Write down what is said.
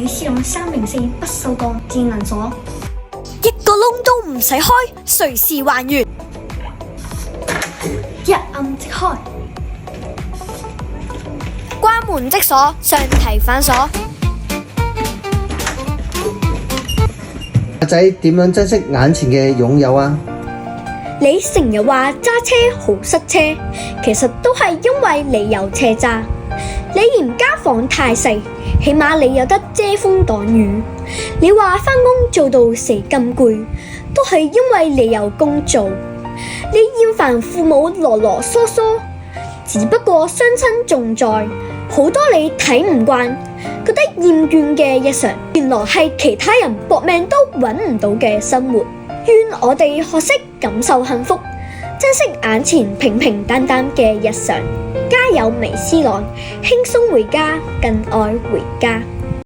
C 朗304不鏽鋼智能鎖，一個窿都唔使開，隨時還原，一按即開。關門即鎖，上提反鎖。阿仔點樣珍惜眼前嘅擁有啊？你成日話揸車好塞車，其實都係因為你有車揸。你嫌間房太細，起碼你有得遮風擋雨。你話返工做到死咁攰，都係因為你有工做。你厭煩父母囉囉嗦嗦，只不過雙親仲在，好多你睇唔慣，覺得厭倦嘅日常，原來係其他人搏命都揾唔到嘅生活。願我哋學識感受幸福，珍惜眼前平平淡淡嘅日常。加油微思朗，輕鬆回家，更愛回家。